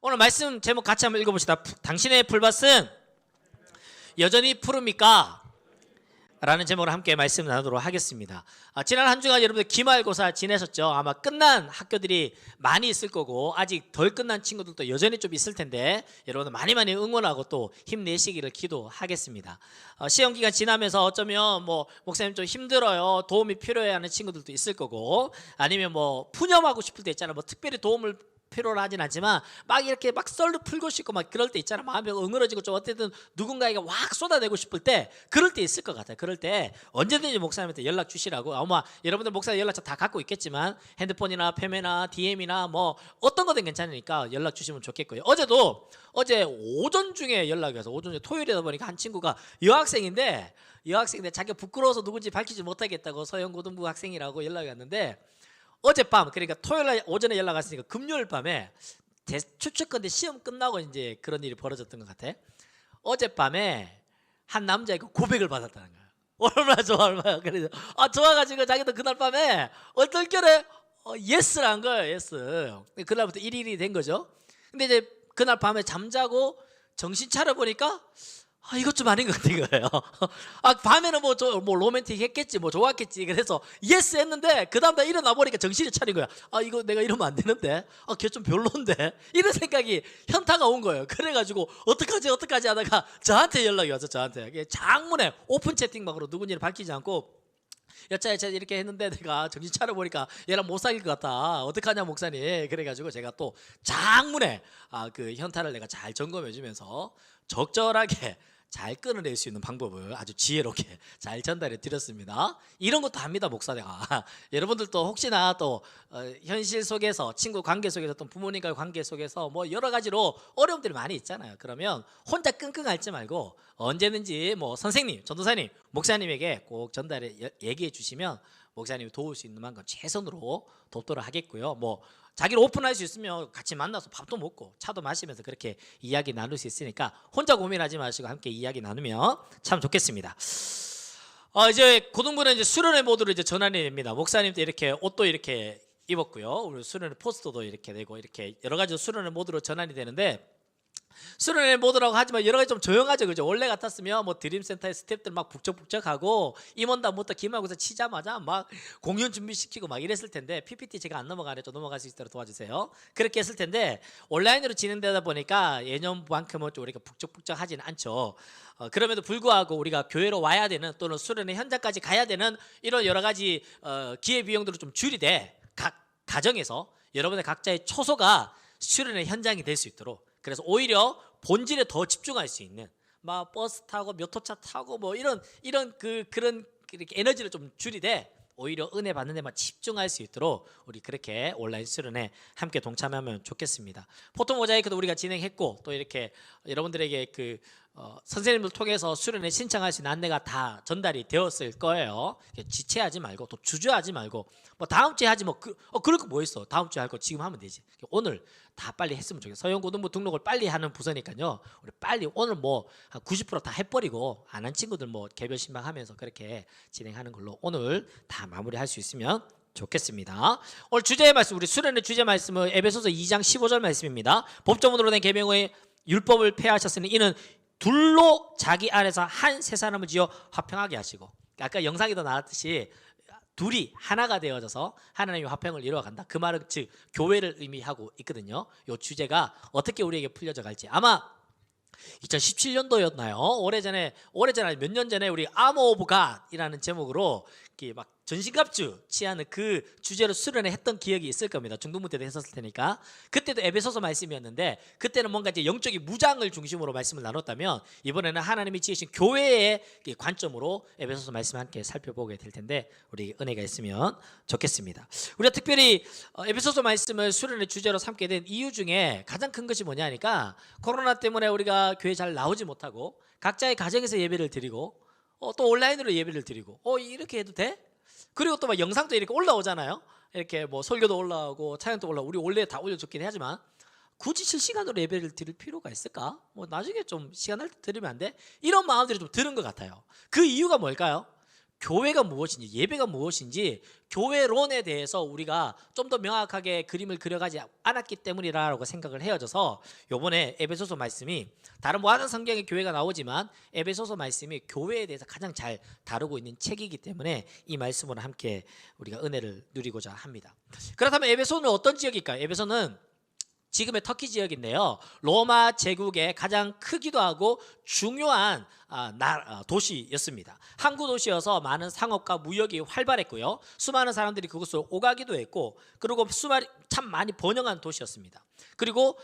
오늘 말씀 제목 같이 한번 읽어봅시다. 당신의 풀밭은 여전히 푸릅니까? 라는 제목으로 함께 말씀 나누도록 하겠습니다. 지난 한 주간 여러분들 기말고사 지내셨죠? 아마 끝난 학교들이 많이 있을 거고 아직 덜 끝난 친구들도 여전히 좀 있을 텐데 여러분들 많이 응원하고 또 힘내시기를 기도하겠습니다. 시험 기간 지나면서 어쩌면 뭐 목사님 좀 힘들어요, 도움이 필요해 하는 친구들도 있을 거고, 아니면 뭐 푸념하고 싶을 때 있잖아요. 뭐 특별히 도움을 필요로 하진 않지만 막 이렇게 막 썰도 풀고 싶고 막 그럴 때 있잖아. 마음이 응어러지고 좀 어쨌든 누군가에게 확 쏟아내고 싶을 때 그럴 때 있을 것 같아요. 그럴 때 언제든지 목사님한테 연락 주시라고. 아마 여러분들 목사님 연락처 다 갖고 있겠지만 핸드폰이나 페메나 DM이나 뭐 어떤 거든 괜찮으니까 연락 주시면 좋겠고요. 어제 오전 중에 연락이 와서, 오전 중에 토요일이다 보니까 한 친구가 여학생인데 자기가 부끄러워서 누군지 밝히지 못하겠다고, 서영고등부 학생이라고 연락이 왔는데, 어젯밤, 그러니까 토요일 오전에 연락 왔으니까 금요일 밤에 추측컨대 시험 끝나고 이제 그런 일이 벌어졌던 것 같아. 어젯밤에 한 남자에게 고백을 받았다는 거야. 얼마나 좋아, 얼마나. 그래서 좋아가지고 자기도 그날 밤에 얼떨결에 예스를 한 거예요. 예스. 그날부터 1일이 된 거죠. 근데 이제 그날 밤에 잠자고 정신 차려 보니까 이것 좀 아닌 것 같은 거예요. 밤에는 뭐 로맨틱 했겠지, 뭐 좋았겠지. 그래서 예스 했는데 그 다음날 일어나 보니까 정신이 차린 거야. 이거 내가 이러면 안 되는데, 걔 좀 별론데, 이런 생각이 현타가 온 거예요. 그래가지고 어떡하지 하다가 저한테 연락이 왔어. 저한테 장문에 오픈 채팅방으로 누군지를 밝히지 않고, 여차에 이렇게 했는데 내가 정신 차려 보니까 얘랑 못 사귈 것 같다, 어떡하냐 목사님. 그래가지고 제가 또 장문에 그 현타를 내가 잘 점검해 주면서 적절하게 잘 끊어낼 수 있는 방법을 아주 지혜롭게 잘 전달해 드렸습니다. 이런 것도 합니다, 목사가. 여러분들도 혹시나 또 현실 속에서, 친구 관계 속에서, 또 부모님과의 관계 속에서 뭐 여러 가지로 어려움들이 많이 있잖아요. 그러면 혼자 끙끙 앓지 말고 언제든지 뭐 선생님, 전도사님, 목사님에게 꼭 전달해 얘기해 주시면 목사님이 도울 수 있는 만큼 최선으로 돕도록 하겠고요. 뭐 자기를 오픈할 수 있으면 같이 만나서 밥도 먹고 차도 마시면서 그렇게 이야기 나눌 수 있으니까 혼자 고민하지 마시고 함께 이야기 나누면 참 좋겠습니다. 이제 고등부는 이제 수련회 모드로 이제 전환이 됩니다. 목사님도 이렇게 옷도 이렇게 입었고요. 우리 수련회 포스터도 이렇게 되고, 이렇게 여러 가지 수련회 모드로 전환이 되는데, 수련회 모드라고 하지만 여러 가지 좀 조용하죠, 그죠? 원래 같았으면 뭐 드림센터의 스태프들 막 북적북적하고 임원단 부터 기말고사 치자마자 막 공연 준비시키고 막 이랬을 텐데, PPT 제가 안 넘어가네, 좀 넘어갈 수 있도록 도와주세요. 그렇게 했을 텐데 온라인으로 진행되다 보니까 예년만큼은 좀 우리가 북적북적하지는 않죠. 그럼에도 불구하고 우리가 교회로 와야 되는, 또는 수련회 현장까지 가야 되는 이런 여러 가지 기회 비용들을 좀 줄이되 각 가정에서 여러분의 각자의 초소가 수련회 현장이 될 수 있도록, 그래서 오히려 본질에 더 집중할 수 있는, 막 버스 타고 몇 호차 타고 뭐 이런 그런 이렇게 에너지를 좀 줄이되 오히려 은혜 받는 데만 집중할 수 있도록 우리 그렇게 온라인 수련회 함께 동참하면 좋겠습니다. 포토 모자이크도 우리가 진행했고, 또 이렇게 여러분들에게 선생님들 통해서 수련회 신청할 수 있는 안내가 다 전달이 되었을 거예요. 지체하지 말고, 또 주저하지 말고, 뭐 다음 주에 하지, 그럴 거 뭐 있어, 다음 주에 할 거 지금 하면 되지. 오늘 다 빨리 했으면 좋겠어요. 서영고등부 등록을 빨리 하는 부서니까요, 우리 빨리 오늘 뭐 한 90% 다 해버리고 안 한 친구들 뭐 개별 신방하면서 그렇게 진행하는 걸로 오늘 다 마무리할 수 있으면 좋겠습니다. 오늘 주제의 말씀, 우리 수련회 주제 말씀은 에베소서 2장 15절 말씀입니다. 법조문으로 된 계명의 율법을 폐하셨으니 이는 둘로 자기 안에서 한 세 사람을 지어 화평하게 하시고, 아까 영상에도 나왔듯이 둘이 하나가 되어져서 하나님의 화평을 이루어간다. 그 말은 즉 교회를 의미하고 있거든요. 이 주제가 어떻게 우리에게 풀려져 갈지, 아마 2017년도였나요? 오래전에 몇 년 전에 우리 아머 오브 갓이라는 제목으로 막 전신갑주 취하는 그 주제로 수련회 했던 기억이 있을 겁니다. 중등부 때도 했었을 테니까. 그때도 에베소서 말씀이었는데, 그때는 뭔가 이제 영적인 무장을 중심으로 말씀을 나눴다면, 이번에는 하나님이 지으신 교회의 관점으로 에베소서 말씀을 함께 살펴보게 될 텐데, 우리 은혜가 있으면 좋겠습니다. 우리가 특별히 에베소서 말씀을 수련회 주제로 삼게 된 이유 중에 가장 큰 것이 뭐냐 하니까, 코로나 때문에 우리가 교회 잘 나오지 못하고 각자의 가정에서 예배를 드리고, 또 온라인으로 예배를 드리고, 이렇게 해도 돼? 그리고 또 막 영상도 이렇게 올라오잖아요. 이렇게 뭐 설교도 올라오고 찬양도 올라오고, 우리 원래 다 올려줬긴 하지만 굳이 실시간으로 예배를 드릴 필요가 있을까? 뭐 나중에 좀 시간 날 때 드리면 안 돼? 이런 마음들이 좀 드는 것 같아요. 그 이유가 뭘까요? 교회가 무엇인지, 예배가 무엇인지 교회론에 대해서 우리가 좀 더 명확하게 그림을 그려가지 않았기 때문이라고 생각을 헤어져서 요번에 에베소서 말씀이 다른 많은 성경에 교회가 나오지만 에베소서 말씀이 교회에 대해서 가장 잘 다루고 있는 책이기 때문에 이 말씀으로 함께 우리가 은혜를 누리고자 합니다. 그렇다면 에베소는 어떤 지역일까요? 에베소는 지금의 터키 지역인데요, 로마 제국의 가장 크기도 하고 중요한 도시였습니다. 항구 도시여서 많은 상업과 무역이 활발했고요, 수많은 사람들이 그곳으로 오가기도 했고, 그리고 참 많이 번영한 도시였습니다. 그리고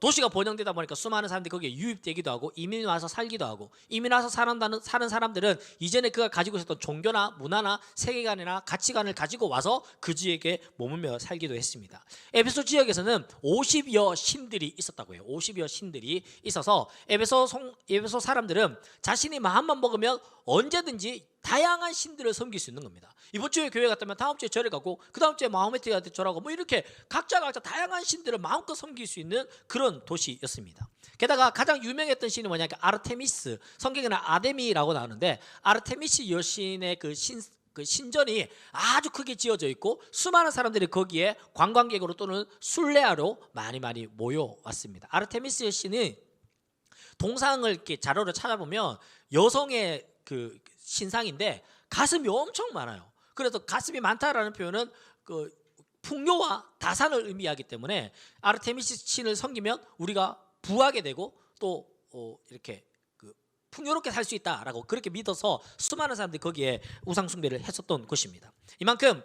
도시가 번영되다 보니까 수많은 사람들이 거기에 유입되기도 하고 이민 와서 살기도 하고, 이민 와서 사는 사람들은 이전에 그가 가지고 있었던 종교나 문화나 세계관이나 가치관을 가지고 와서 그 지역에 머물며 살기도 했습니다. 에베소 지역에서는 50여 신들이 있었다고 해요. 50여 신들이 있어서 에베소 사람들은 자신이 마음만 먹으면 언제든지 다양한 신들을 섬길 수 있는 겁니다. 이번 주에 교회 갔다면 다음 주에 절에 가고, 그 다음 주에 마호메트한테 절하고, 뭐 이렇게 각자 다양한 신들을 마음껏 섬길 수 있는 그런 도시였습니다. 게다가 가장 유명했던 신이 뭐냐면 아르테미스, 성경에는 아데미라고 나오는데 아르테미스 여신의 그 신전이 아주 크게 지어져 있고, 수많은 사람들이 거기에 관광객으로 또는 순례하러 많이 모여왔습니다. 아르테미스 여신은 동상을 이렇게 자료를 찾아보면 여성의 그 신상인데 가슴이 엄청 많아요. 그래서 가슴이 많다라는 표현은 그 풍요와 다산을 의미하기 때문에 아르테미스 신을 섬기면 우리가 부하게 되고 또 이렇게 풍요롭게 살 수 있다라고 그렇게 믿어서 수많은 사람들이 거기에 우상 숭배를 했었던 곳입니다. 이만큼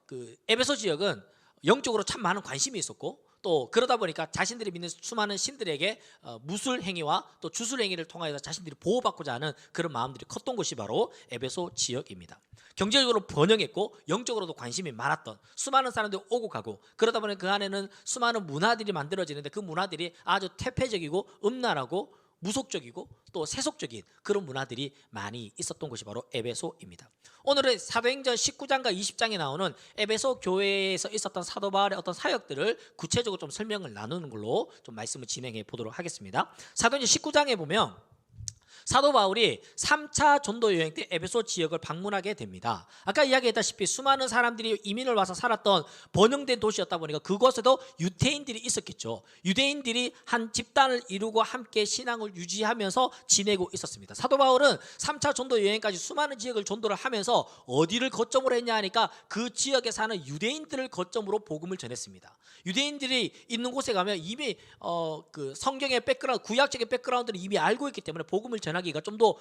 그 에베소 지역은 영적으로 참 많은 관심이 있었고, 또 그러다 보니까 자신들이 믿는 수많은 신들에게 무술 행위와 또 주술 행위를 통하여서 자신들이 보호받고자 하는 그런 마음들이 컸던 곳이 바로 에베소 지역입니다. 경제적으로 번영했고 영적으로도 관심이 많았던, 수많은 사람들이 오고 가고, 그러다 보니 그 안에는 수많은 문화들이 만들어지는데 그 문화들이 아주 퇴폐적이고 음란하고 무속적이고 또 세속적인 그런 문화들이 많이 있었던 곳이 바로 에베소입니다. 오늘은 사도행전 19장과 20장에 나오는 에베소 교회에서 있었던 사도 바울의 어떤 사역들을 구체적으로 좀 설명을 나누는 걸로 좀 말씀을 진행해 보도록 하겠습니다. 사도행전 19장에 보면 사도 바울이 3차 전도 여행 때 에베소 지역을 방문하게 됩니다. 아까 이야기했다시피 수많은 사람들이 이민을 와서 살았던 번영된 도시였다 보니까 그곳에도 유대인들이 있었겠죠. 유대인들이 한 집단을 이루고 함께 신앙을 유지하면서 지내고 있었습니다. 사도 바울은 3차 전도 여행까지 수많은 지역을 전도를 하면서 어디를 거점으로 했냐 하니까 그 지역에 사는 유대인들을 거점으로 복음을 전했습니다. 유대인들이 있는 곳에 가면 이미 그 성경의 백그라운드, 구약적인 백그라운드를 이미 알고 있기 때문에 복음을 전하기가 좀 더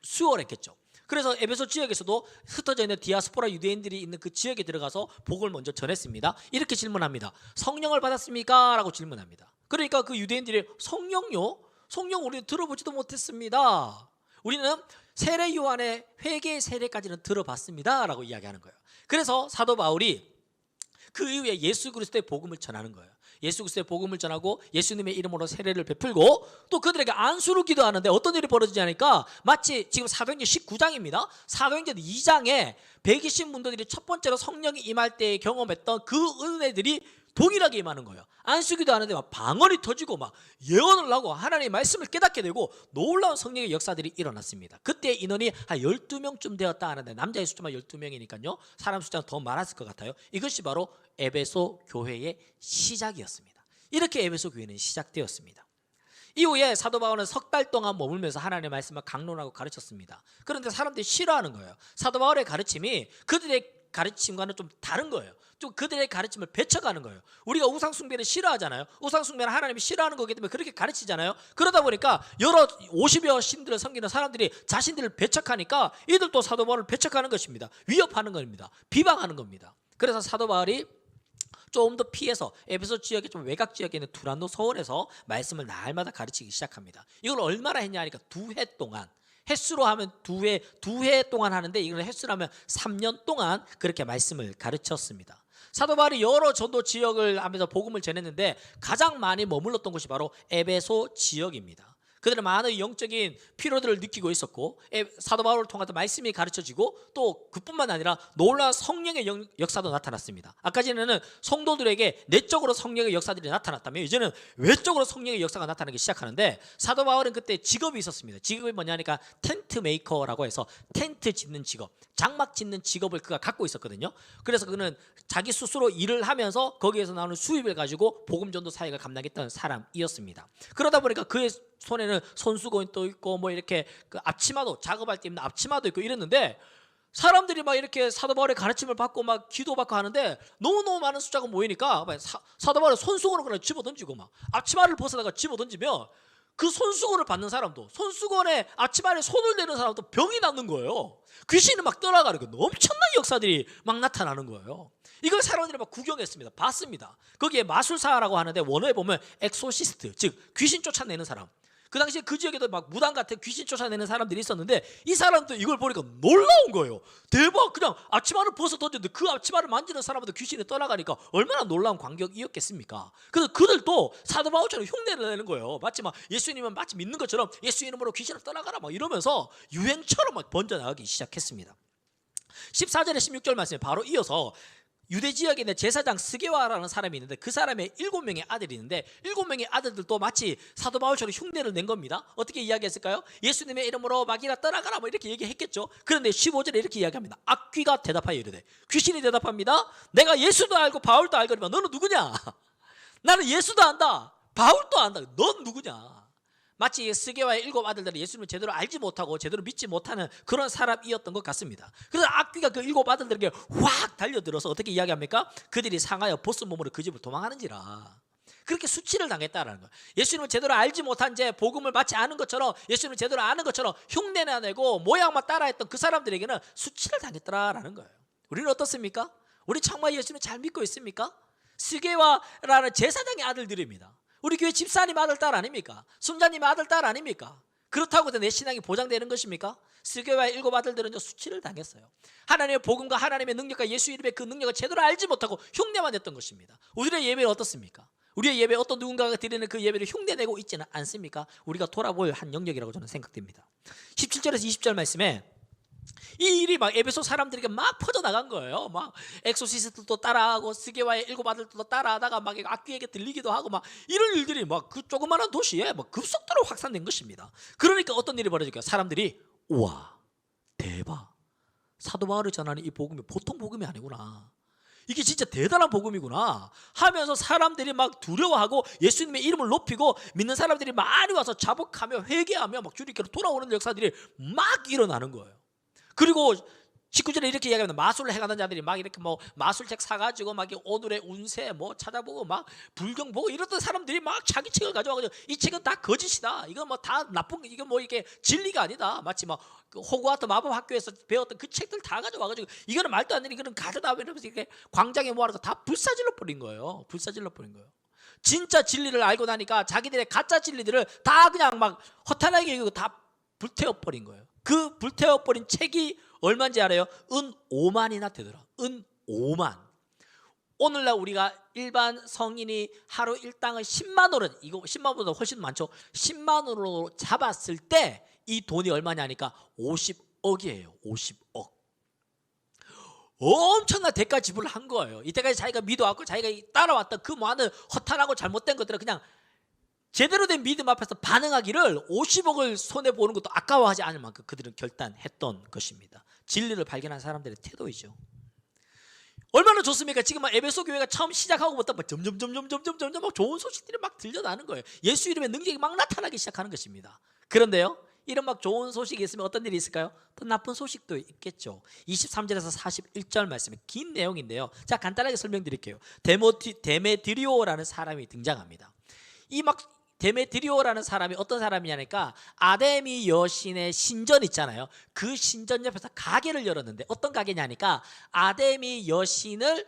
수월했겠죠. 그래서 에베소 지역에서도 흩어져 있는 디아스포라 유대인들이 있는 그 지역에 들어가서 복음을 먼저 전했습니다. 이렇게 질문합니다. 성령을 받았습니까? 라고 질문합니다. 그러니까 그 유대인들이 성령요? 성령 우리 들어보지도 못했습니다. 우리는 세례 요한의 회개의 세례까지는 들어봤습니다 라고 이야기하는 거예요. 그래서 사도 바울이 그 이후에 예수 그리스도의 복음을 전하는 거예요. 예수 그리스도의 복음을 전하고 예수님의 이름으로 세례를 베풀고, 또 그들에게 안수를 기도하는데 어떤 일이 벌어지지 않으니까 마치 지금 사도행전 19장입니다. 사도행전 2장에 120문도들이 첫 번째로 성령이 임할 때 경험했던 그 은혜들이 동일하게 임하는 거예요. 안수기도 하는데 막 방언이 터지고 막 예언을 하고 하나님의 말씀을 깨닫게 되고 놀라운 성령의 역사들이 일어났습니다. 그때 인원이 한 12명쯤 되었다 하는데 남자의 숫자만 12명이니까요 사람 숫자는 더 많았을 것 같아요. 이것이 바로 에베소 교회의 시작이었습니다. 이렇게 에베소 교회는 시작되었습니다. 이후에 사도 바울은 석 달 동안 머물면서 하나님의 말씀을 강론하고 가르쳤습니다. 그런데 사람들이 싫어하는 거예요. 사도 바울의 가르침이 그들의 가르침과는 좀 다른 거예요. 좀 그들의 가르침을 배척하는 거예요. 우리가 우상 숭배를 싫어하잖아요. 우상 숭배는 하나님이 싫어하는 거기 때문에 그렇게 가르치잖아요. 그러다 보니까 여러 50여 신들을 섬기는 사람들이 자신들을 배척하니까 이들도 사도 바울을 배척하는 것입니다. 위협하는 겁니다. 비방하는 겁니다. 그래서 사도 바울이 좀 더 피해서 에베소 지역의 좀 외곽 지역에 있는 두란노 서원에서 말씀을 날마다 가르치기 시작합니다. 이걸 얼마나 했냐 하니까 2해 동안, 횟수로 하면 두 해 동안 하는데 이걸 횟수로 하면 3년 동안 그렇게 말씀을 가르쳤습니다. 사도 바울이 여러 전도 지역을 하면서 복음을 전했는데 가장 많이 머물렀던 곳이 바로 에베소 지역입니다. 그들은 많은 영적인 피로들을 느끼고 있었고 사도 바울을 통해서 말씀이 가르쳐지고 또 그뿐만 아니라 놀라운 성령의 역사도 나타났습니다. 아까 전에는 성도들에게 내적으로 성령의 역사들이 나타났다면 이제는 외적으로 성령의 역사가 나타나기 시작하는데 사도 바울은 그때 직업이 있었습니다. 직업이 뭐냐니까 텐트 메이커라고 해서 텐트 짓는 직업, 장막 짓는 직업을 그가 갖고 있었거든요. 그래서 그는 자기 스스로 일을 하면서 거기에서 나오는 수입을 가지고 복음 전도 사역을 감당했던 사람이었습니다. 그러다 보니까 그의 손에는 손수건도 있고 뭐 이렇게 그 앞치마도 작업할 때 입는 앞치마도 있고 이랬는데 사람들이 막 이렇게 사도 바울의 가르침을 받고 막 기도받고 하는데 너무너무 많은 숫자가 모이니까 사도 바울의 손수건을 그냥 집어던지고 막 앞치마를 벗어다가 집어던지면 그 손수건을 받는 사람도 손수건에 앞치마에 손을 대는 사람도 병이 낫는 거예요. 귀신이 막 떠나가는 거예요. 엄청난 역사들이 막 나타나는 거예요. 이걸 사람들이 막 구경했습니다. 봤습니다. 거기에 마술사라고 하는데 원어에 보면 엑소시스트, 즉 귀신 쫓아내는 사람. 그 당시에 그 지역에도 막 무당 같은 귀신 쫓아내는 사람들이 있었는데 이 사람도 이걸 보니까 놀라운 거예요. 대박, 그냥 앞치마를 벗어 던졌는데 그 앞치마를 만지는 사람도 귀신이 떠나가니까 얼마나 놀라운 광경이었겠습니까? 그래서 그들도 사도 바울처럼 흉내를 내는 거예요. 마치 막 예수님은 마치 믿는 것처럼 예수 이름으로 귀신을 떠나가라 막 이러면서 유행처럼 막 번져나가기 시작했습니다. 14절에 16절 말씀에 바로 이어서 유대 지역에 있는 제사장 스게와라는 사람이 있는데 그 사람의 7명의 아들이 있는데 7명의 아들들도 마치 사도 바울처럼 흉내를 낸 겁니다. 어떻게 이야기했을까요? 예수님의 이름으로 마귀라 떠나가라 뭐 이렇게 얘기했겠죠. 그런데 15절에 이렇게 이야기합니다. 악귀가 대답하여 이르되, 귀신이 대답합니다. 내가 예수도 알고 바울도 알거니와 너는 누구냐? 나는 예수도 안다, 바울도 안다, 넌 누구냐? 마치 스게와의 7 아들들이 예수님을 제대로 알지 못하고 제대로 믿지 못하는 그런 사람이었던 것 같습니다. 그래서 악귀가 그 7 아들들에게 확 달려들어서 어떻게 이야기합니까? 그들이 상하여 보스 몸으로 그 집을 도망하는지라. 그렇게 수치를 당했다라는 거예요. 예수님을 제대로 알지 못한 채 복음을 받지 않은 것처럼 예수님을 제대로 아는 것처럼 흉내나 내고 모양만 따라했던 그 사람들에게는 수치를 당했더라라는 거예요. 우리는 어떻습니까? 우리 정말 예수님을 잘 믿고 있습니까? 스게와라는 제사장의 아들들입니다. 우리 교회 집사님 아들 딸 아닙니까? 순자님 아들 딸 아닙니까? 그렇다고 내 신앙이 보장되는 것입니까? 스게와의 7 아들들은 수치를 당했어요. 하나님의 복음과 하나님의 능력과 예수 이름의 그 능력을 제대로 알지 못하고 흉내만 냈던 것입니다. 우리의 예배는 어떻습니까? 우리의 예배 어떤 누군가가 드리는 그 예배를 흉내내고 있지는 않습니까? 우리가 돌아볼 한 영역이라고 저는 생각됩니다. 17절에서 20절 말씀에 이 일이 막 에베소 사람들에게 막 퍼져나간 거예요. 막 엑소시스트도 따라하고 스게와의 7 아들도 따라하다가 막 악귀에게 들리기도 하고 막 이런 일들이 막 그 조그마한 도시에 막 급속도로 확산된 것입니다. 그러니까 어떤 일이 벌어질까요? 사람들이 우와, 대박, 사도 바울이 전하는 이 복음이 보통 복음이 아니구나, 이게 진짜 대단한 복음이구나 하면서 사람들이 막 두려워하고 예수님의 이름을 높이고 믿는 사람들이 많이 와서 자복하며 회개하며 막 주님께로 돌아오는 역사들이 막 일어나는 거예요. 그리고 19절에 이렇게 이야기합니다. 마술을 해가는 자들이 막 이렇게 뭐 마술책 사가지고 막 오늘의 운세 뭐 찾아보고 막 불경 보고 이랬던 사람들이 막 자기 책을 가져와가지고 이 책은 다 거짓이다, 이건 뭐 다 나쁜, 이건 뭐 이게 진리가 아니다, 마치 막 그 호그와트 마법 학교에서 배웠던 그 책들 다 가져와가지고 이거는 말도 안 되는, 이거는 가져다 이러면서 이렇게 광장에 모아서 다 불사질러 버린 거예요. 불사질러 버린 거예요. 진짜 진리를 알고 나니까 자기들의 가짜 진리들을 다 그냥 막 허탄하게 여기고 다 불태워 버린 거예요. 그 불태워 버린 책이 얼마인지 알아요? 은 5만이나 되더라. 은 5만. 오늘날 우리가 일반 성인이 하루 일당을 10만 원은, 이거 10만 원보다 훨씬 많죠. 10만 원으로 잡았을 때 이 돈이 얼마냐니까 50억이에요. 50억. 엄청난 대가 지불을 한 거예요. 이때까지 자기가 믿어왔고 자기가 따라왔던 그 많은 허탄하고 잘못된 것들을 그냥 제대로 된 믿음 앞에서 반응하기를 50억을 손해보는 것도 아까워하지 않을 만큼 그들은 결단했던 것입니다. 진리를 발견한 사람들의 태도이죠. 얼마나 좋습니까? 지금 막 에베소 교회가 처음 시작하고부터 막 점점 막 좋은 소식들이 막 들려나는 거예요. 예수 이름의 능력이 막 나타나기 시작하는 것입니다. 그런데요, 이런 막 좋은 소식이 있으면 어떤 일이 있을까요? 또 나쁜 소식도 있겠죠. 23절에서 41절 말씀에 긴 내용인데요. 자, 간단하게 설명드릴게요. 데메드리오라는 사람이 등장합니다. 이 막 데메드리오라는 사람이 어떤 사람이냐니까 아데미 여신의 신전 있잖아요. 그 신전 옆에서 가게를 열었는데 어떤 가게냐니까 아데미 여신을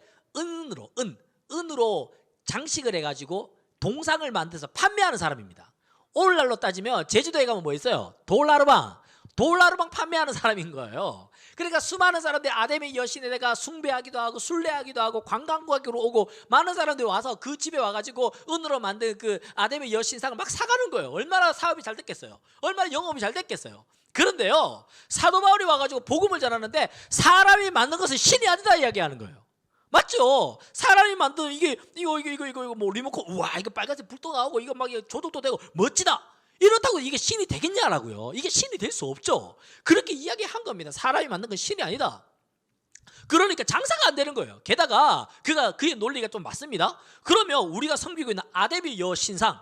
은으로 장식을 해가지고 동상을 만들어서 판매하는 사람입니다. 오늘날로 따지면 제주도에 가면 뭐 있어요? 돌나르방. 돌나루 막 판매하는 사람인 거예요. 그러니까 수많은 사람들이 아데미 여신에 내가 숭배하기도 하고 순례하기도 하고 관광객으로 오고 많은 사람들이 와서 그 집에 와가지고 은으로 만든 그 아데미 여신상을 막 사가는 거예요. 얼마나 사업이 잘 됐겠어요. 얼마나 영업이 잘 됐겠어요. 그런데요, 사도 바울이 와가지고 복음을 전하는데 사람이 만든 것은 신이 아니다 이야기하는 거예요. 맞죠? 사람이 만든 이거 뭐 리모컨, 우와 이거 빨간색 불도 나오고 이거 막 조독도 되고 멋지다. 이렇다고 이게 신이 되겠냐라고요. 이게 신이 될 수 없죠. 그렇게 이야기한 겁니다. 사람이 만든 건 신이 아니다. 그러니까 장사가 안 되는 거예요. 게다가 그의 논리가 좀 맞습니다. 그러면 우리가 섬기고 있는 아데미 여신상,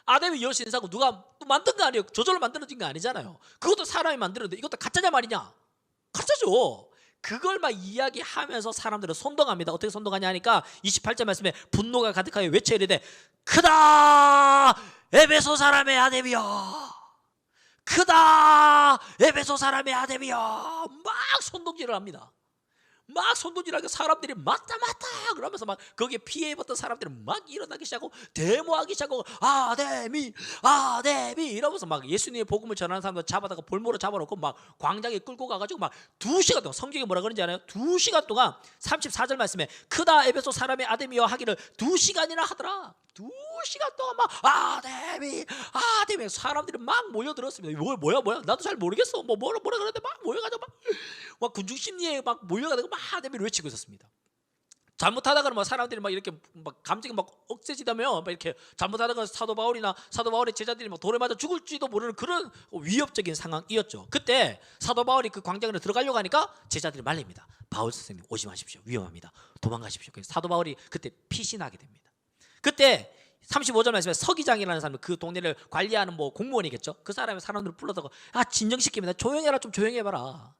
아데미 여신상은 누가 또 만든 거 아니에요. 저절로 만들어진 거 아니잖아요. 그것도 사람이 만들었는데 이것도 가짜냐 말이냐? 가짜죠. 그걸 막 이야기하면서 사람들은 선동합니다. 어떻게 선동하냐 하니까 28절 말씀에 분노가 가득하여 외쳐 이르되 크다 에베소 사람의 아데미여, 크다 에베소 사람의 아데미여. 막 선동질을 합니다. 막 선동질하니까 사람들이 맞다 그러면서 막 거기에 피해 입었던 사람들은 막 일어나기 시작하고 데모하기 시작하고 아데미 이러면서 막 예수님의 복음을 전하는 사람들 잡아다가 볼모로 잡아놓고 막 광장에 끌고 가가지고 막 2시간 동안, 성경에 뭐라 그러는지 알아요? 2시간 동안 34절 말씀에 크다 에베소 사람의 아데미여 하기를 2시간이나 하더라. 2시간 동안 막 아데미 사람들이 막 모여들었습니다. 뭐야 나도 잘 모르겠어. 뭐라 그러는데 막 모여가지고 막 군중심리에 막 몰려가지고 막 아데미를 외치고 있었습니다. 잘못하다가 뭐 사람들이 막 이렇게 막 감정이 막 억세지다며 막 이렇게 잘못하다가 사도 바울의 제자들이 막 돌에 맞아 죽을지도 모르는 그런 위협적인 상황이었죠. 그때 사도 바울이 그 광장으로 들어가려고 하니까 제자들이 말립니다. 바울 선생님 오지 마십시오. 위험합니다. 도망가십시오. 그래서 사도 바울이 그때 피신하게 됩니다. 그때 35절 말씀에 서기장이라는 사람이 그 동네를 관리하는 뭐 공무원이겠죠. 그 사람들을 불러다가 조용해라, 좀 조용해봐라.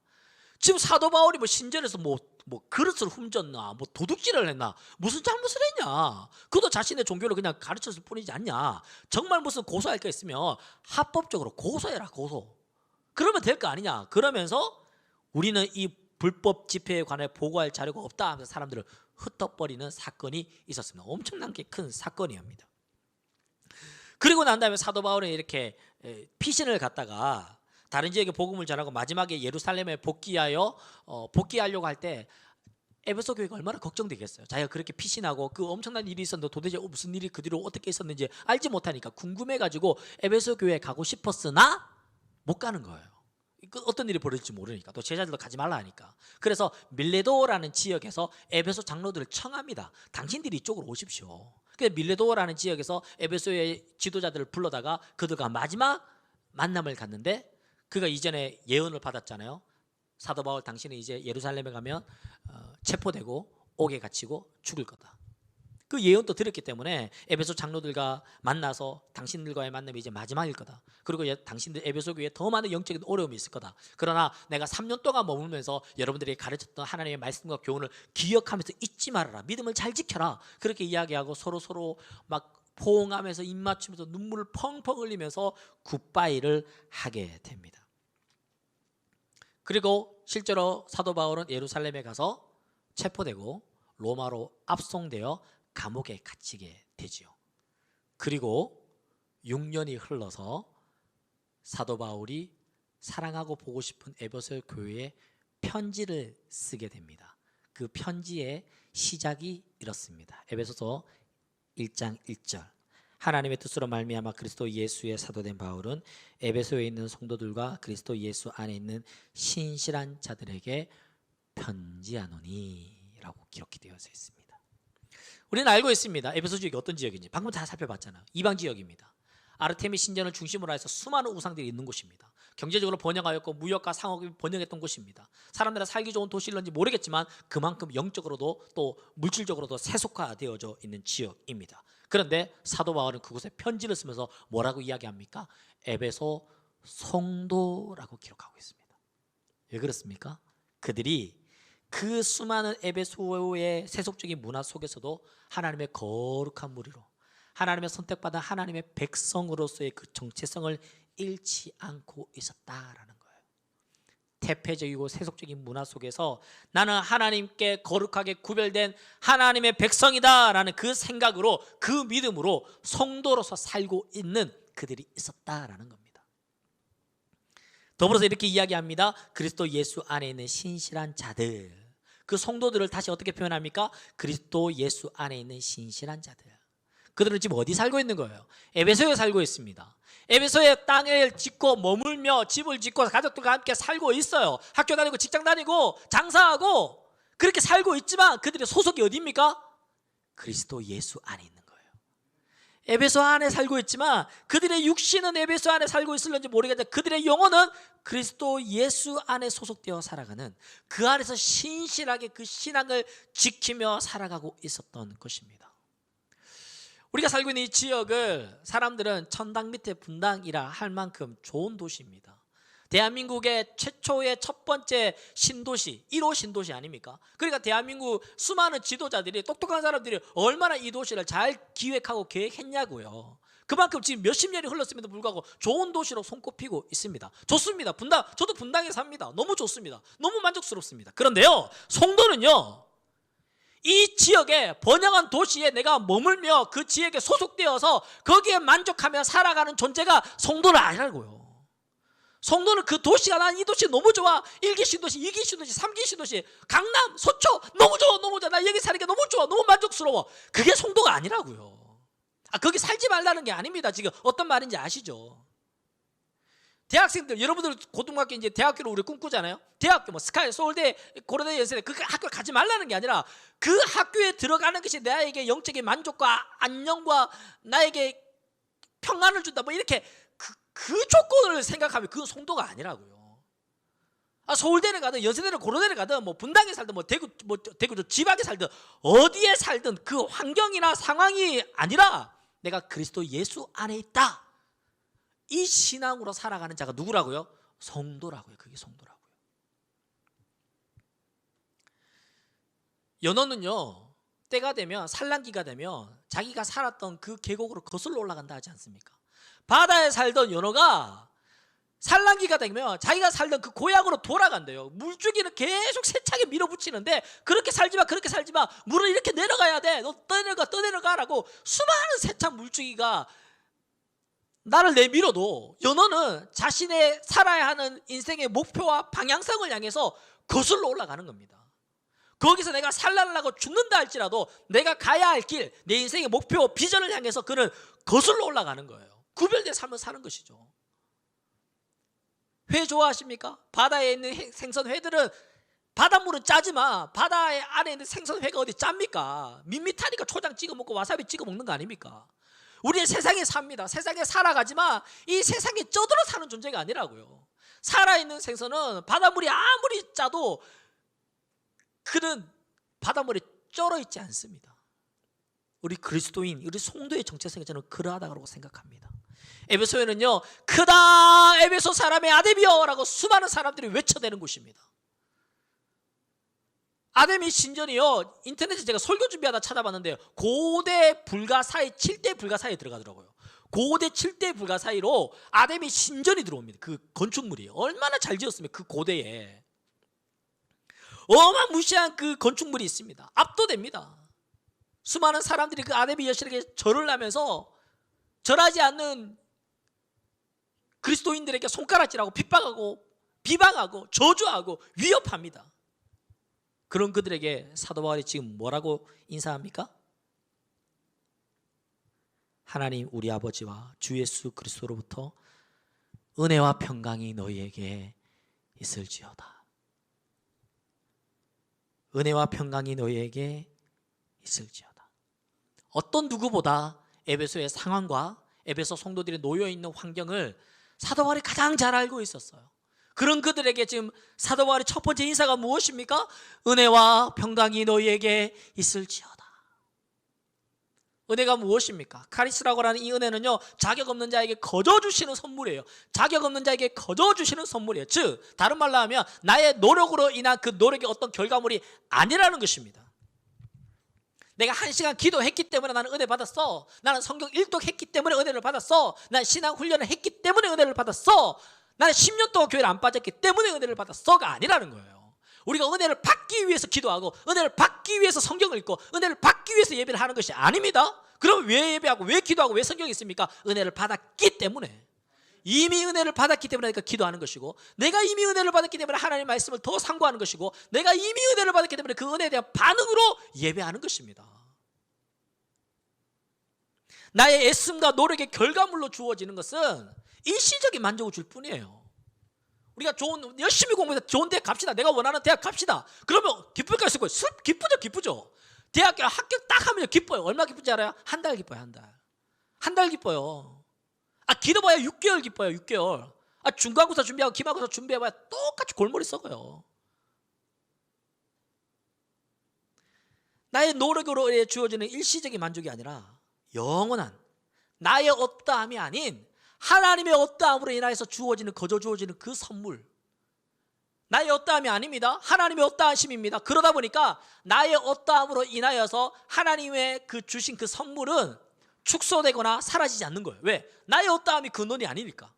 지금 사도 바울이 뭐 신전에서 뭐 그릇을 훔쳤나, 뭐 도둑질을 했나, 무슨 잘못을 했냐? 그도 자신의 종교를 그냥 가르쳤을 뿐이지 않냐? 정말 무슨 고소할 거 있으면 합법적으로 고소해라, 고소. 그러면 될 거 아니냐? 그러면서 우리는 이 불법 집회에 관해 보고할 자료가 없다 하면서 사람들을 흩어버리는 사건이 있었습니다. 엄청나게 큰 사건이옵니다. 그리고 난 다음에 사도 바울은 이렇게 피신을 갔다가 다른 지역에 복음을 전하고 마지막에 예루살렘에 복귀하려고 할 때 에베소 교회가 얼마나 걱정되겠어요. 자기가 그렇게 피신하고 그 엄청난 일이 있었는데 도대체 무슨 일이 그 뒤로 어떻게 있었는지 알지 못하니까 궁금해가지고 에베소 교회에 가고 싶었으나 못 가는 거예요. 어떤 일이 벌어질지 모르니까, 또 제자들도 가지 말라 하니까. 그래서 밀레도라는 지역에서 에베소 장로들을 청합니다. 당신들이 이쪽으로 오십시오. 그래서 밀레도라는 지역에서 에베소의 지도자들을 불러다가 그들과 마지막 만남을 갖는데, 그가 이전에 예언을 받았잖아요. 사도 바울 당신은 이제 예루살렘에 가면 체포되고 옥에 갇히고 죽을 거다. 그 예언도 들었기 때문에 에베소 장로들과 만나서 당신들과의 만남이 이제 마지막일 거다. 그리고 당신들 에베소 교회에 더 많은 영적인 어려움이 있을 거다. 그러나 내가 3년 동안 머물면서 여러분들이 가르쳤던 하나님의 말씀과 교훈을 기억하면서 잊지 말아라. 믿음을 잘 지켜라. 그렇게 이야기하고 서로 막 포옹하면서 입 맞추면서 눈물을 펑펑 흘리면서 굿바이를 하게 됩니다. 그리고 실제로 사도 바울은 예루살렘에 가서 체포되고 로마로 압송되어 감옥에 갇히게 되지요. 그리고 6년이 흘러서 사도 바울이 사랑하고 보고 싶은 에베소 교회에 편지를 쓰게 됩니다. 그 편지의 시작이 이렇습니다. 에베소서 1장 1절. 하나님의 뜻으로 말미암아 그리스도 예수의 사도된 바울은 에베소에 있는 성도들과 그리스도 예수 안에 있는 신실한 자들에게 편지하노니 라고 기록이 되어져 있습니다. 우리는 알고 있습니다. 에베소 지역이 어떤 지역인지. 방금 다 살펴봤잖아요. 이방 지역입니다. 아르테미 신전을 중심으로 해서 수많은 우상들이 있는 곳입니다. 경제적으로 번영하였고 무역과 상업이 번영했던 곳입니다. 사람들이 살기 좋은 도시일런지 모르겠지만 그만큼 영적으로도 또 물질적으로도 세속화되어져 있는 지역입니다. 그런데 사도 바울은 그곳에 편지를 쓰면서 뭐라고 이야기합니까? 에베소 성도라고 기록하고 있습니다. 왜 그렇습니까? 그들이 그 수많은 에베소의 세속적인 문화 속에서도 하나님의 거룩한 무리로, 하나님의 선택받은 하나님의 백성으로서의 그 정체성을 잃지 않고 있었다라는 거예요. 태폐적이고 세속적인 문화 속에서 나는 하나님께 거룩하게 구별된 하나님의 백성이다라는 그 생각으로, 그 믿음으로 성도로서 살고 있는 그들이 있었다라는 겁니다. 더불어서 이렇게 이야기합니다. 그리스도 예수 안에 있는 신실한 자들. 그 성도들을 다시 어떻게 표현합니까? 그리스도 예수 안에 있는 신실한 자들. 그들은 지금 어디 살고 있는 거예요? 에베소에 살고 있습니다. 에베소에 땅을 짓고 머물며 집을 짓고 가족들과 함께 살고 있어요. 학교 다니고 직장 다니고 장사하고 그렇게 살고 있지만 그들의 소속이 어디입니까? 그리스도 예수 안에 있는 거예요. 에베소 안에 살고 있지만 그들의 육신은 에베소 안에 살고 있을는지 모르겠는데 그들의 영혼은 그리스도 예수 안에 소속되어 살아가는, 그 안에서 신실하게 그 신앙을 지키며 살아가고 있었던 것입니다. 우리가 살고 있는 이 지역을 사람들은 천당 밑에 분당이라 할 만큼 좋은 도시입니다. 대한민국의 최초의 첫 번째 신도시, 1호 신도시 아닙니까? 그러니까 대한민국 수많은 지도자들이, 똑똑한 사람들이 얼마나 이 도시를 잘 기획하고 계획했냐고요. 그만큼 지금 몇십 년이 흘렀음에도 불구하고 좋은 도시로 손꼽히고 있습니다. 좋습니다. 분당, 저도 분당에 삽니다. 너무 좋습니다. 너무 만족스럽습니다. 그런데요, 송도는요, 이 지역에 번영한 도시에 내가 머물며 그 지역에 소속되어서 거기에 만족하며 살아가는 존재가 송도는 아니라고요. 송도는 그 도시가, 난 이 도시 너무 좋아. 1기 신도시, 2기 신도시, 3기 신도시, 강남, 서초 너무 좋아, 너무 좋아. 나 여기 사는 게 너무 좋아, 너무 만족스러워. 그게 송도가 아니라고요. 거기 살지 말라는 게 아닙니다. 지금 어떤 말인지 아시죠? 대학생들, 여러분들 고등학교 이제 대학교를 우리 꿈꾸잖아요. 대학교 뭐 스카이, 서울대, 고려대, 연세대, 그 학교를 가지 말라는 게 아니라 그 학교에 들어가는 것이 나에게 영적인 만족과 안녕과 나에게 평안을 준다, 뭐 이렇게 그 조건을 생각하면 그건 송도가 아니라고요. 서울대를 가든 연세대를 고려대를 가든 뭐 분당에 살든 뭐 대구 지방에 살든 어디에 살든 그 환경이나 상황이 아니라 내가 그리스도 예수 안에 있다, 이 신앙으로 살아가는 자가 누구라고요? 성도라고요. 그게 성도라고요. 연어는요, 때가 되면, 산란기가 되면 자기가 살았던 그 계곡으로 거슬러 올라간다 하지 않습니까? 바다에 살던 연어가 산란기가 되면 자기가 살던 그 고향으로 돌아간대요. 물줄기는 계속 세차게 밀어붙이는데 그렇게 살지 마, 그렇게 살지 마, 물을 이렇게 내려가야 돼, 너 떠내려가라고 수많은 세차 물줄기가 나를 내밀어도 연어는 자신의 살아야 하는 인생의 목표와 방향성을 향해서 거슬러 올라가는 겁니다. 거기서 내가 산란을 하고 죽는다 할지라도 내가 가야 할 길, 내 인생의 목표, 비전을 향해서 그는 거슬러 올라가는 거예요. 구별된 삶을 사는 것이죠. 회 좋아하십니까? 바다에 있는 생선 회들은, 바닷물은 짜지만 바다 안에 있는 생선 회가 어디 짭니까? 밋밋하니까 초장 찍어 먹고 와사비 찍어 먹는 거 아닙니까? 우리는 세상에 삽니다. 세상에 살아가지만 이 세상에 쪄들어 사는 존재가 아니라고요. 살아있는 생선은 바닷물이 아무리 짜도 그는 바닷물에 쩔어 있지 않습니다. 우리 그리스도인, 우리 성도의 정체성이 저는 그러하다고 생각합니다. 에베소에는요, 크다 에베소 사람의 아데미여 라고 수많은 사람들이 외쳐대는 곳입니다. 아데미 신전이요, 인터넷에 제가 설교 준비하다 찾아봤는데요, 고대 불가사의 7대 불가사에 들어가더라고요. 고대 7대 불가사의로 아데미 신전이 들어옵니다. 그 건축물이 얼마나 잘 지었으면 그 고대에 어마무시한 그 건축물이 있습니다. 압도됩니다. 수많은 사람들이 그 아데미 여신에게 절을 하면서 절하지 않는 그리스도인들에게 손가락질하고 핍박하고 비방하고 저주하고 위협합니다. 그런 그들에게 사도 바울이 지금 뭐라고 인사합니까? 하나님 우리 아버지와 주 예수 그리스도로부터 은혜와 평강이 너희에게 있을지어다. 은혜와 평강이 너희에게 있을지어다. 어떤 누구보다 에베소의 상황과 에베소 성도들이 놓여있는 환경을 사도 바울이 가장 잘 알고 있었어요. 그런 그들에게 지금 사도 바울의 첫 번째 인사가 무엇입니까? 은혜와 평강이 너희에게 있을지어다. 은혜가 무엇입니까? 카리스라고 하는 이 은혜는요, 자격 없는 자에게 거저 주시는 선물이에요. 자격 없는 자에게 거저 주시는 선물이에요. 즉 다른 말로 하면 나의 노력으로 인한 그 노력의 어떤 결과물이 아니라는 것입니다. 내가 1시간 기도했기 때문에 나는 은혜 받았어. 나는 성경 일독했기 때문에 은혜를 받았어. 난 신앙 훈련을 했기 때문에 은혜를 받았어. 나는 10년 동안 교회를 안 빠졌기 때문에 은혜를 받았어가 아니라는 거예요. 우리가 은혜를 받기 위해서 기도하고 은혜를 받기 위해서 성경을 읽고 은혜를 받기 위해서 예배를 하는 것이 아닙니다. 그럼 왜 예배하고 왜 기도하고 왜 성경이 있습니까? 은혜를 받았기 때문에. 이미 은혜를 받았기 때문에 내가 기도하는 것이고, 내가 이미 은혜를 받았기 때문에 하나님의 말씀을 더 상고하는 것이고, 내가 이미 은혜를 받았기 때문에 그 은혜에 대한 반응으로 예배하는 것입니다. 나의 애씀과 노력의 결과물로 주어지는 것은 일시적인 만족을 줄 뿐이에요. 우리가 열심히 공부해서 좋은 대학 갑시다, 내가 원하는 대학 갑시다, 그러면 기쁠까 있을 거예요. 기쁘죠. 대학교 합격 딱 하면 기뻐요. 얼마 기쁜지 알아요? 한 달 기뻐요. 한 달 기뻐요. 기도봐야 6개월 기뻐요. 6개월. 중간고사 준비하고 기말고사 준비해봐야 똑같이 골머리 썩어요. 나의 노력으로 주어지는 일시적인 만족이 아니라 영원한, 나의 어떠함이 아닌 하나님의 어떠함으로 인하여서 거저 주어지는 그 선물, 나의 어떠함이 아닙니다. 하나님의 어떠하심입니다. 그러다 보니까 나의 어떠함으로 인하여서 하나님의 주신 그 선물은 축소되거나 사라지지 않는 거예요. 왜? 나의 어떠함이 근원이 아니니까.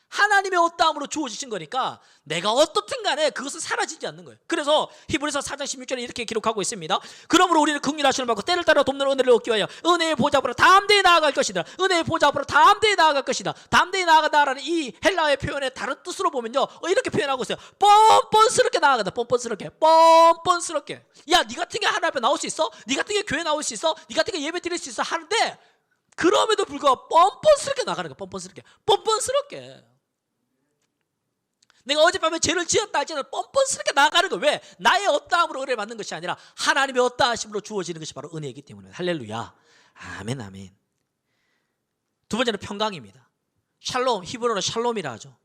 하나님의 어떠함으로 주어지신 거니까 내가 어떻든 간에 그것은 사라지지 않는 거예요. 그래서 히브리서 4장 16절에 이렇게 기록하고 있습니다. 그러므로 우리는 긍휼하심을 받고 때를 따라 돕는 은혜를 얻기 위하여 은혜의 보좌 앞으로 담대히 나아갈 것이다. 은혜의 보좌 앞으로 담대히 나아갈 것이다. 담대히 나아가다라는 이 헬라어의 표현의 다른 뜻으로 보면요, 이렇게 표현하고 있어요. 뻔뻔스럽게 나아간다. 뻔뻔스럽게. 야, 네 같은 게 하나님 앞에 나올 수 있어? 네 같은 게 교회 나올 수 있어? 네 같은 게 예배 드릴 수 있어? 하는데 그럼에도 불구하고 뻔뻔스럽게 나가는 거야. 뻔뻔스럽게. 내가 어젯밤에 죄를 지었다 할지라도 뻔뻔스럽게 나아가는 거예요. 왜? 나의 어떠함으로 은혜를 받는 것이 아니라 하나님의 어떠하심으로 주어지는 것이 바로 은혜이기 때문에. 할렐루야. 아멘. 두 번째는 평강입니다. 샬롬, 히브리어로 샬롬이라 하죠.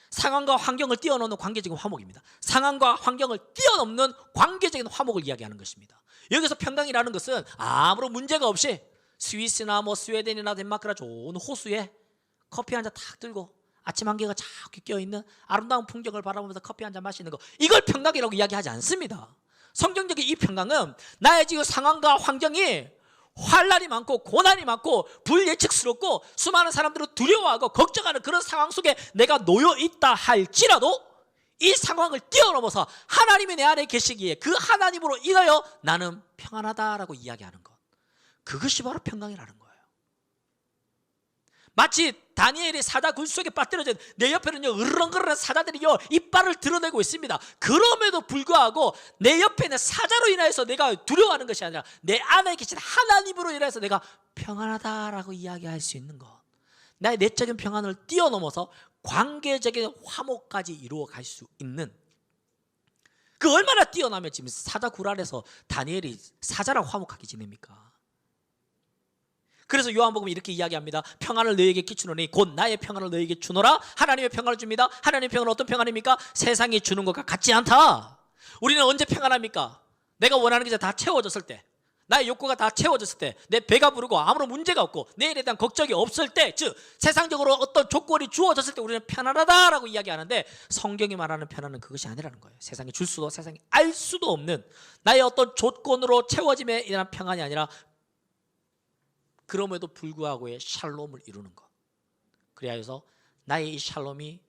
상황과 환경을 뛰어넘는 관계적인 화목입니다. 상황과 환경을 뛰어넘는 관계적인 화목을 이야기하는 것입니다. 여기서 평강이라는 것은 아무런 문제가 없이 스위스나 스웨덴이나 덴마크나 좋은 호수에 커피 한 잔 탁 들고 아침 안개가 자꾸 껴있는 아름다운 풍경을 바라보면서 커피 한 잔 마시는 거, 이걸 평강이라고 이야기하지 않습니다. 성경적인 이 평강은 나의 지금 상황과 환경이 환난이 많고 고난이 많고 불예측스럽고 수많은 사람들을 두려워하고 걱정하는 그런 상황 속에 내가 놓여 있다 할지라도 이 상황을 뛰어넘어서 하나님이 내 안에 계시기에 그 하나님으로 인하여 나는 평안하다라고 이야기하는 것, 그것이 바로 평강이라는 거예요. 마치 다니엘이 사자 굴 속에 빠뜨려진, 내 옆에는요 으르렁거리는 사자들이요 이빨을 드러내고 있습니다. 그럼에도 불구하고 내 옆에 있는 사자로 인하여서 내가 두려워하는 것이 아니라 내 안에 계신 하나님으로 인하여서 내가 평안하다라고 이야기할 수 있는 것, 나의 내적인 평안을 뛰어넘어서 관계적인 화목까지 이루어갈 수 있는, 그 얼마나 뛰어나면 지금 사자 굴 안에서 다니엘이 사자랑 화목하게 지냅니까? 그래서 요한복음이 이렇게 이야기합니다. 평안을 너희에게 끼치노니 곧 나의 평안을 너희에게 주노라. 하나님의 평안을 줍니다. 하나님의 평안은 어떤 평안입니까? 세상이 주는 것과 같지 않다. 우리는 언제 평안합니까? 내가 원하는 게 다 채워졌을 때, 나의 욕구가 다 채워졌을 때, 내 배가 부르고 아무런 문제가 없고 내일에 대한 걱정이 없을 때, 즉 세상적으로 어떤 조건이 주어졌을 때 우리는 편안하다라고 이야기하는데, 성경이 말하는 편안은 그것이 아니라는 거예요. 세상이 줄 수도 세상이 알 수도 없는 나의 어떤 조건으로 채워짐에 의한 평안이 아니라 그럼에도 불구하고의 샬롬을 이루는 것. 그래서 나의 이 샬롬이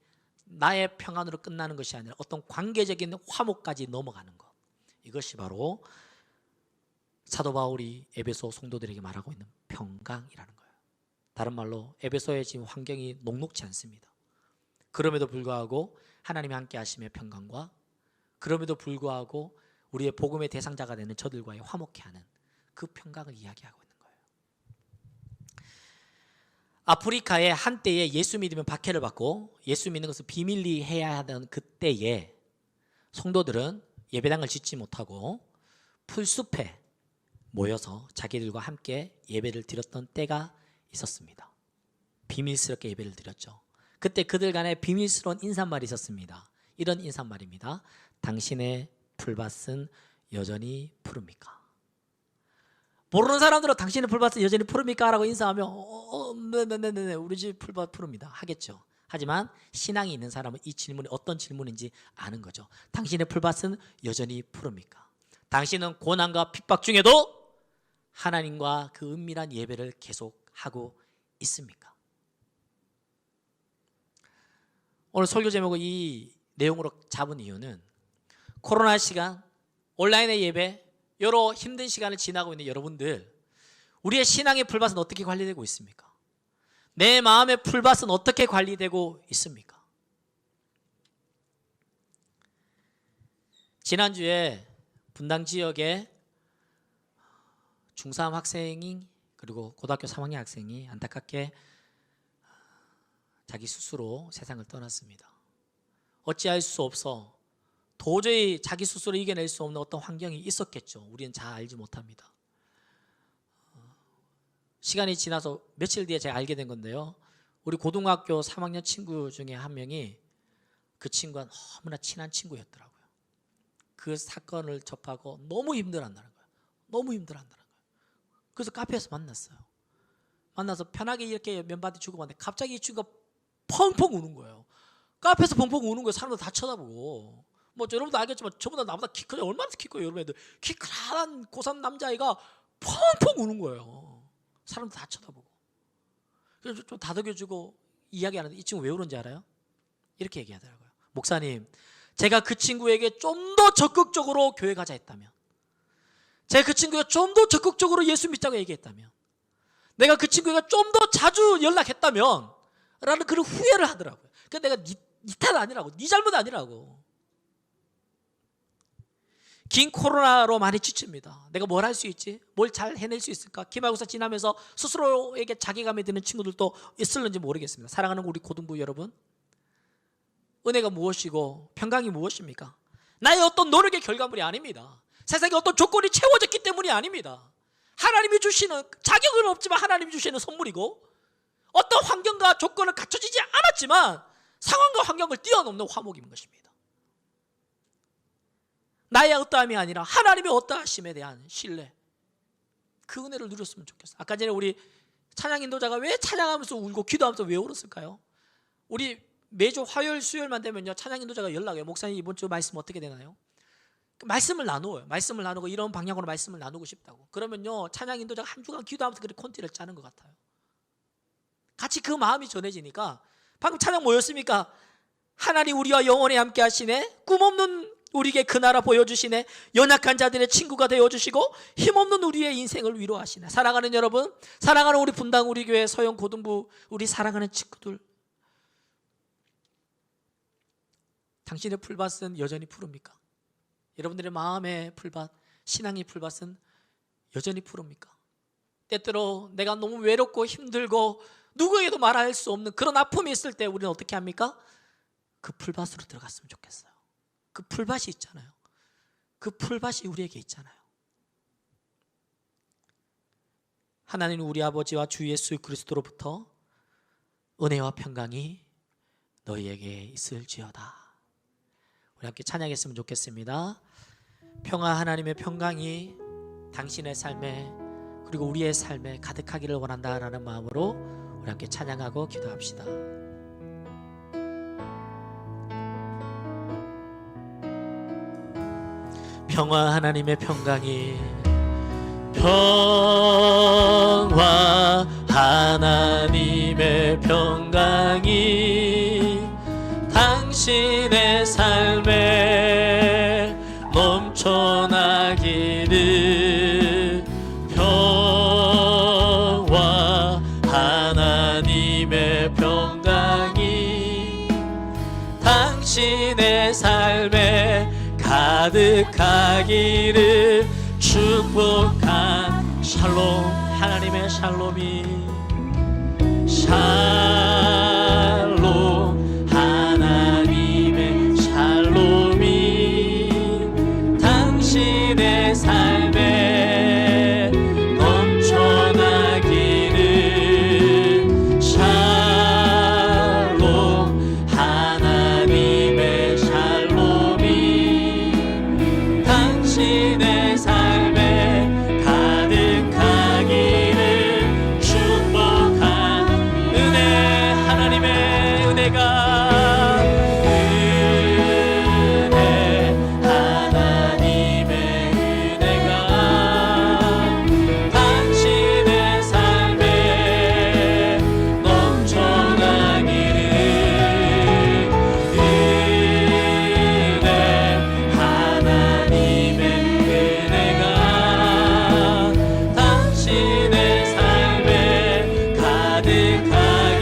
나의 평안으로 끝나는 것이 아니라 어떤 관계적인 화목까지 넘어가는 것, 이것이 바로 사도 바울이 에베소 성도들에게 말하고 있는 평강이라는 거예요. 다른 말로 에베소의 지금 환경이 녹록지 않습니다. 그럼에도 불구하고 하나님이 함께 하심의 평강과, 그럼에도 불구하고 우리의 복음의 대상자가 되는 저들과의 화목해하는 그 평강을 이야기하고 있는 거예요. 아프리카에 한때에 예수 믿으면 박해를 받고 예수 믿는 것을 비밀리 해야 하던 그때에 성도들은 예배당을 짓지 못하고 풀숲에 모여서 자기들과 함께 예배를 드렸던 때가 있었습니다. 비밀스럽게 예배를 드렸죠. 그때 그들 간에 비밀스러운 인사말이 있었습니다. 이런 인사말입니다. 당신의 풀밭은 여전히 푸릅니까? 모르는 사람들은 당신의 풀밭은 여전히 푸릅니까? 라고 인사하면 네네네네 우리 집 풀밭 푸릅니다 하겠죠. 하지만 신앙이 있는 사람은 이 질문이 어떤 질문인지 아는 거죠. 당신의 풀밭은 여전히 푸릅니까? 당신은 고난과 핍박 중에도 하나님과 그 은밀한 예배를 계속하고 있습니까? 오늘 설교 제목을 이 내용으로 잡은 이유는 코로나 시간, 온라인의 예배, 여러 힘든 시간을 지나고 있는 여러분들, 우리의 신앙의 풀밭은 어떻게 관리되고 있습니까? 내 마음의 풀밭은 어떻게 관리되고 있습니까? 지난주에 분당 지역에 중3 학생이 그리고 고등학교 3학년 학생이 안타깝게 자기 스스로 세상을 떠났습니다. 어찌할 수 없어 도저히 자기 스스로 이겨낼 수 없는 어떤 환경이 있었겠죠. 우리는 잘 알지 못합니다. 시간이 지나서 며칠 뒤에 제가 알게 된 건데요, 우리 고등학교 3학년 친구 중에 한 명이 그 친구가 너무나 친한 친구였더라고요. 그 사건을 접하고 너무 힘들어한다는 거예요. 너무 힘들어한다는 거예요. 그래서 카페에서 만났어요. 만나서 편하게 이렇게 면바디 주고받는데 갑자기 이 친구가 펑펑 우는 거예요. 카페에서 펑펑 우는 거예요. 사람들 다 쳐다보고. 뭐 여러분도 알겠지만 저보다 나보다 키 크죠. 얼마나 키 커요 여러분 애들. 키 크한 고3 남자아이가 펑펑 우는 거예요. 사람들 다 쳐다보고. 그래서 좀 다독여주고 이야기하는데 이 친구 왜 그런지 알아요? 이렇게 얘기하더라고요. 목사님, 제가 그 친구에게 좀 더 적극적으로 교회 가자 했다면, 제가 그 친구가 좀 더 적극적으로 예수 믿자고 얘기했다면, 내가 그 친구가 좀 더 자주 연락했다면 라는 그런 후회를 하더라고요. 그러니까 내가 네 탓 아니라고, 네 잘못 아니라고. 긴 코로나로 많이 지칩니다. 내가 뭘 할 수 있지? 뭘 잘 해낼 수 있을까? 기말고사 지나면서 스스로에게 자괴감이 드는 친구들도 있을는지 모르겠습니다. 사랑하는 우리 고등부 여러분, 은혜가 무엇이고 평강이 무엇입니까? 나의 어떤 노력의 결과물이 아닙니다. 세상에 어떤 조건이 채워졌기 때문이 아닙니다. 하나님이 주시는, 자격은 없지만 하나님이 주시는 선물이고, 어떤 환경과 조건은 갖춰지지 않았지만 상황과 환경을 뛰어넘는 화목인 것입니다. 나의 어떠함이 아니라 하나님의 어떠하심에 대한 신뢰, 그 은혜를 누렸으면 좋겠어요. 아까 전에 우리 찬양 인도자가 왜 찬양하면서 울고 기도하면서 왜 울었을까요? 우리 매주 화요일 수요일만 되면요, 찬양 인도자가 연락해요. 목사님 이번 주 말씀 어떻게 되나요? 말씀을 나누어요. 말씀을 나누고 이런 방향으로 말씀을 나누고 싶다고. 그러면요, 찬양 인도자가 한 주간 기도하면서 그렇게 콘티를 짜는 것 같아요. 같이 그 마음이 전해지니까. 방금 찬양 뭐였습니까? 하나님 우리와 영원히 함께 하시네. 꿈없는 우리에게 그 나라 보여주시네. 연약한 자들의 친구가 되어주시고 힘없는 우리의 인생을 위로하시네. 사랑하는 여러분, 사랑하는 우리 분당 우리 교회 서영 고등부 우리 사랑하는 친구들, 당신의 풀밭은 여전히 푸릅니까? 여러분들의 마음의 풀밭, 신앙의 풀밭은 여전히 푸릅니까? 때때로 내가 너무 외롭고 힘들고 누구에게도 말할 수 없는 그런 아픔이 있을 때 우리는 어떻게 합니까? 그 풀밭으로 들어갔으면 좋겠어요. 그 풀밭이 있잖아요. 그 풀밭이 우리에게 있잖아요. 하나님 우리 아버지와 주 예수 그리스도로부터 은혜와 평강이 너희에게 있을지어다. 우리 함께 찬양했으면 좋겠습니다. 평화, 하나님의 평강이 당신의 삶에 그리고 우리의 삶에 가득하기를 원한다라는 마음으로 우리 함께 찬양하고 기도합시다. 평화, 하나님의 평강이, 평화, 하나님의 평강이 당신의 삶에 넘쳐나기를. 평화, 하나님의 평강이 당신의 삶에 가득하기를 축복한 샬롬, 하나님의 샬롬이, 샬롬, 하나님의 샬롬이 당신의 삶에 넘쳐나기를. 샬롬, 하나님의 샬롬이 당신의 삶에 가득하기를 축복한 은혜, 하나님의 은혜가, 가득하기를.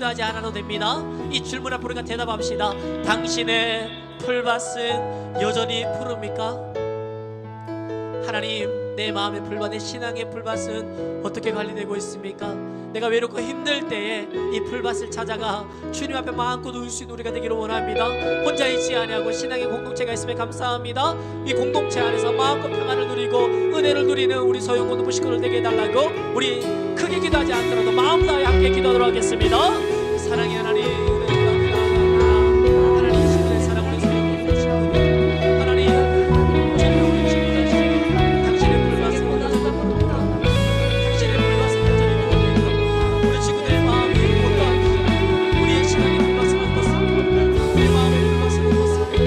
기도하지 않아도 됩니다. 이 질문 앞으로 우리가 대답합시다. 당신의 풀밭은 여전히 푸릅니까? 하나님, 내 마음의 풀밭, 내 신앙의 풀밭은 어떻게 관리되고 있습니까? 내가 외롭고 힘들 때에 이 풀밭을 찾아가 주님 앞에 마음껏 울 수 있는 우리가 되기를 원합니다. 혼자 있지 아니하고 신앙의 공동체가 있음에 감사합니다. 이 공동체 안에서 마음껏 평안을 누리고 은혜를 누리는 우리 소형공동부 식구들 되게 해달라고 우리 크게 기도하지 않더라도 마음 다해 함께 기도하도록 하겠습니다. 사랑의 하나님, 하나님 신의 사랑 우리 소형공동부 식구들 하나님 주님 우리 친구들 당신의 풀밭을 당신의 풀밭을 여전히 우리 친구들의 마음이 어떠한지 우리의 신앙의 풀밭을 어떻습니까? 우리의 마음의 풀밭을 어떻습니까?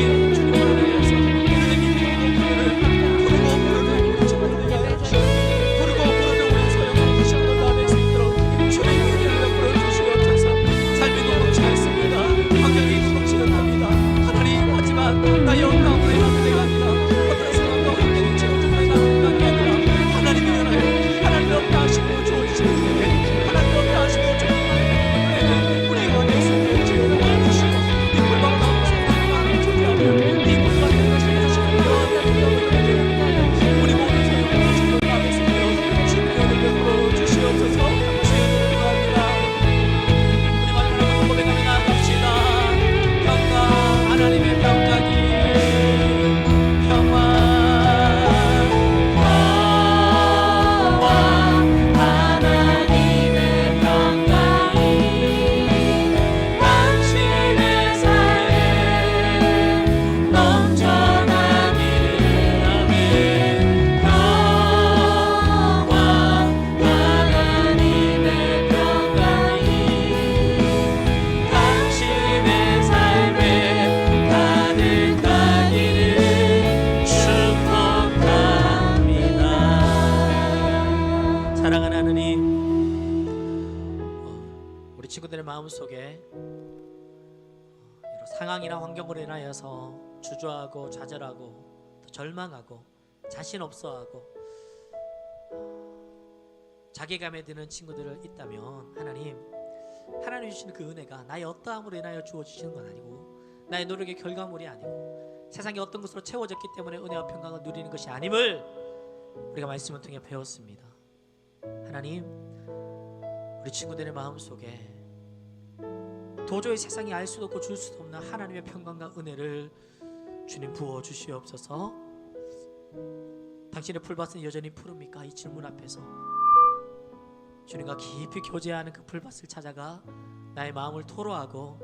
주님을 위해서 우리의 믿음의 고백을 부르고 부르는 우리 친구들에게 하시고 부르고 부르는 우리 소형공동부 식구들 다 될 수 있도록 주님의 은혜를 풀어주시옵소서. 삶이 너무 차있습니다. 환경이 부동치는답니다. 하나님, 하지만 나의 어떠함으로 인하여 내가 아니라 어떤 상황과 환경이 채워진다 인하여 내가 아니라 하나님이 연하여 하나님이 없다 하시고 주어지시는 때에 하나님이 없다 하시고 주어지시는 우리가 내 손을 지어 도와주시고 이 불방 나오는 성령을 조리하며 이 불방의 것을 해주시는 우리 모든 소용을 주로 나겠습니다. 주님의 은혜를 베풀어 주시옵소서. 주님을 구합니다. 우리 마지막으로 고백하며 나아갑시다. 평강, 하나님의 평강이 사랑하는 하나님, 우리 친구들의 마음속에 이런 상황이나 환경으로 인하여서 주저하고 좌절하고 또 절망하고 자신 없어하고 자괴감에 드는 친구들을 있다면 하나님 주시는 그 은혜가 나의 어떠함으로 인하여 주어지시는 건 아니고 나의 노력의 결과물이 아니고 세상의 어떤 것으로 채워졌기 때문에 은혜와 평강을 누리는 것이 아님을 우리가 말씀을 통해 배웠습니다. 하나님, 우리 친구들의 마음속에 도저히 세상이 알 수도 없고 줄 수도 없는 하나님의 평강과 은혜를 주님 부어 주시옵소서. 당신의 풀밭은 여전히 푸릅니까? 이 질문 앞에서 주님과 깊이 교제하는 그 풀밭을 찾아가 나의 마음을 토로하고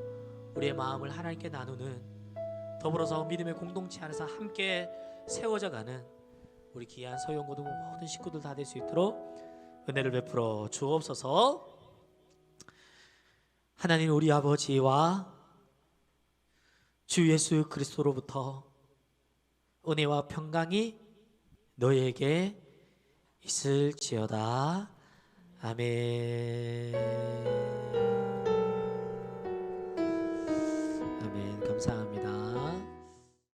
우리의 마음을 하나님께 나누는, 더불어서 믿음의 공동체 안에서 함께 세워져가는 우리 귀한 소형고등 모든 식구들 다 될 수 있도록 은혜를 베풀어 주옵소서. 하나님, 우리 아버지와 주 예수 그리스도로부터 은혜와 평강이 너희에게 있을지어다. 아멘. 아멘. 감사합니다.